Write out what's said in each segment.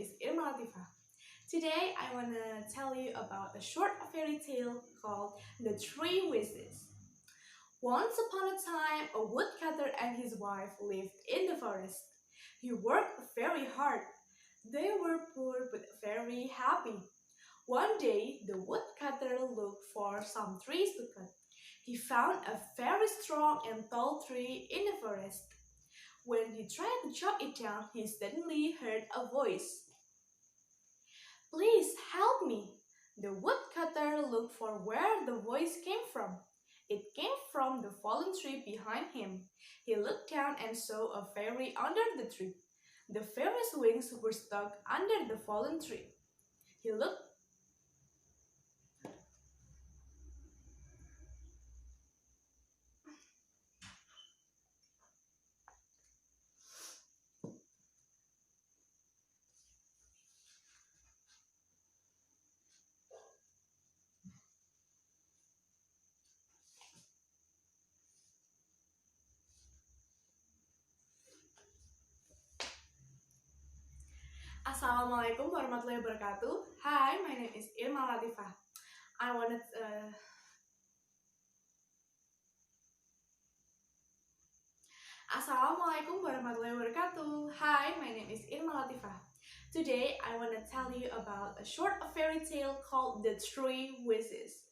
is IRMA LATIFAH. Today I want to tell you about a short fairy tale called The Three Wishes. Once upon a time, a woodcutter and his wife lived in the forest. He worked very hard. They were poor but very happy. One day, the woodcutter looked for some trees to cut. He found a very strong and tall tree in the forest. When he tried to chop it down, he suddenly heard a voice. "Please help me." The woodcutter looked for where the voice came from. It came from the fallen tree behind him. He looked down and saw a fairy under the tree. The fairy's wings were stuck under the fallen tree. He looked Assalamualaikum warahmatullahi wabarakatuh. Hi, my name is IRMA LATIFAH. Assalamualaikum warahmatullahi wabarakatuh. Hi, my name is IRMA LATIFAH. Today I want to tell you about a short fairy tale called The Three Wishes.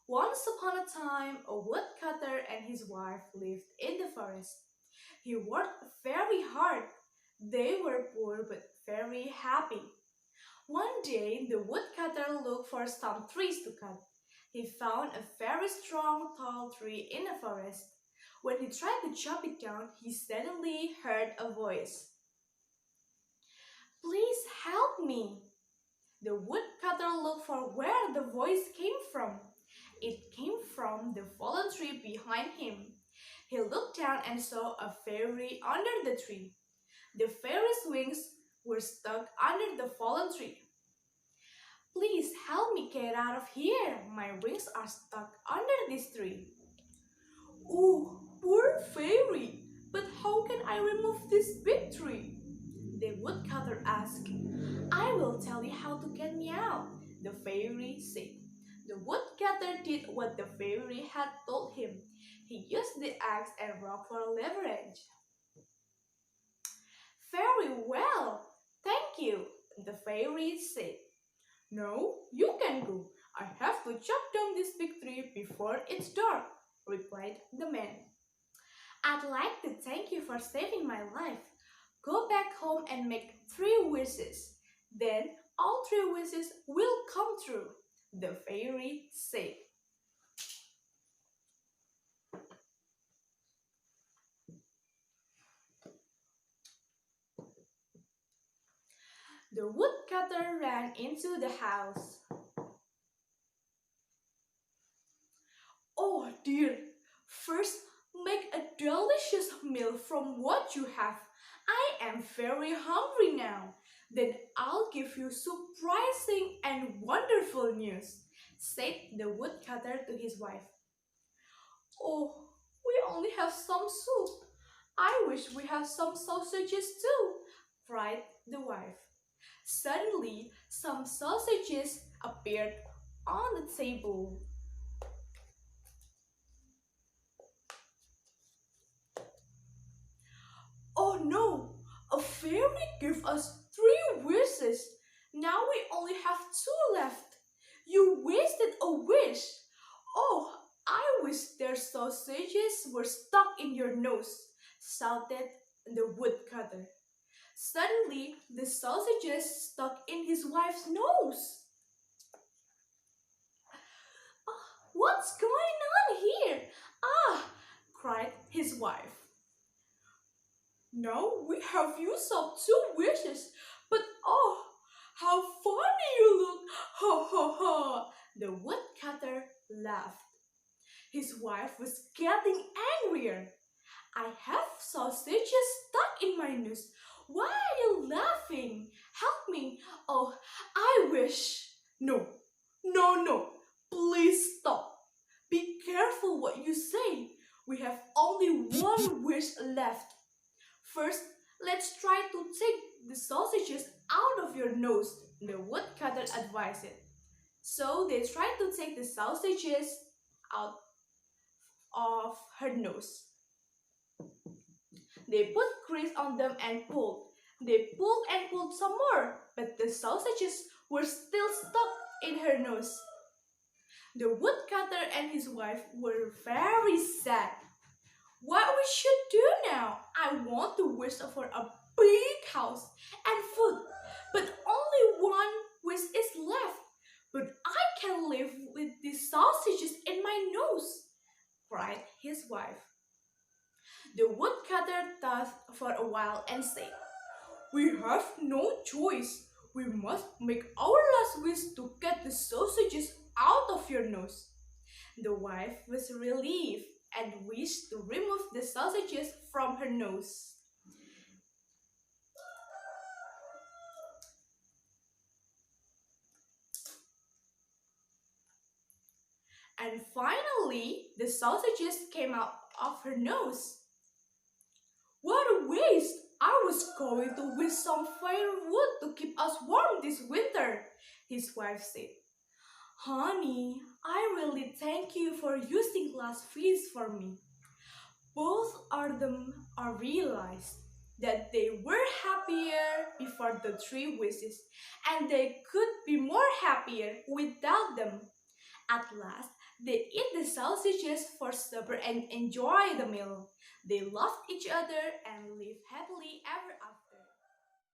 Once upon a time, a woodcutter and his wife lived in the forest. He worked very hard. They were poor but very happy. One day, the woodcutter looked for some trees to cut. He found a very strong, tall tree in the forest. When he tried to chop it down, he suddenly heard a voice. "Please help me." The woodcutter looked for where the voice came from. It came from the fallen tree behind him. He looked down and saw a fairy under the tree. The fairy's wings were stuck under the fallen tree. "Please help me get out of here. My wings are stuck under this tree." "Oh, poor fairy, but how can I remove this big tree?" the woodcutter asked. "I will tell you how to get me out," the fairy said. The woodcutter did what the fairy had told him. He used the axe and rope for leverage. "Very well, thank you," the fairy said. "Now you can go. I have to chop down this big tree before it's dark," replied the man. "I'd like to thank you for saving my life. Go back home and make 3 wishes. Then all 3 wishes will come true," the fairy said. The woodcutter ran into the house. "Oh dear, first make a delicious meal from what you have. I am very hungry now. Then I'll give you surprising and wonderful news," said the woodcutter to his wife. "Oh, we only have some soup. I wish we had some sausages too," cried the wife. Suddenly, some sausages appeared on the table. "Oh no, a fairy gave us 3 wishes. Now we only have 2 left. You wasted a wish. Oh, I wish their sausages were stuck in your nose," shouted the woodcutter. Suddenly, the sausages stuck in his wife's nose. "What's going on here? Ah!" cried his wife. "Now we have used up 2 wishes, but oh, how funny you look! Ha ha ha!" The woodcutter laughed. His wife was getting angrier. "I have sausages stuck in my nose. Why are you laughing? Help me! Oh, I wish." No, please stop. Be careful what you say. We have only 1 wish left. First, let's try to take the sausages out nose, the woodcutter advised it. So they tried to take the sausages out of her nose. They put grease on them and pulled. They pulled and pulled some more, but the sausages were still stuck in her nose. The woodcutter and his wife were very sad. What we should do now? I want to wish for a big house and food, but only one wish is left. But I can live with these sausages in my nose, cried his wife. The woodcutter thought for a while and said, "We have no choice. We must make our last wish to get the sausages out of your nose." The wife was relieved and wished to remove the sausages from her nose. And finally, the sausages came out of her nose. "What a waste! I was going to wish some firewood to keep us warm this winter," his wife said. "Honey, I really thank you for using glass fish for me." Both of them realized that they were happier before the three wishes, and they could be more happier without them. At last, they eat the sausages for supper and enjoy the meal. They loved each other and lived happily ever after.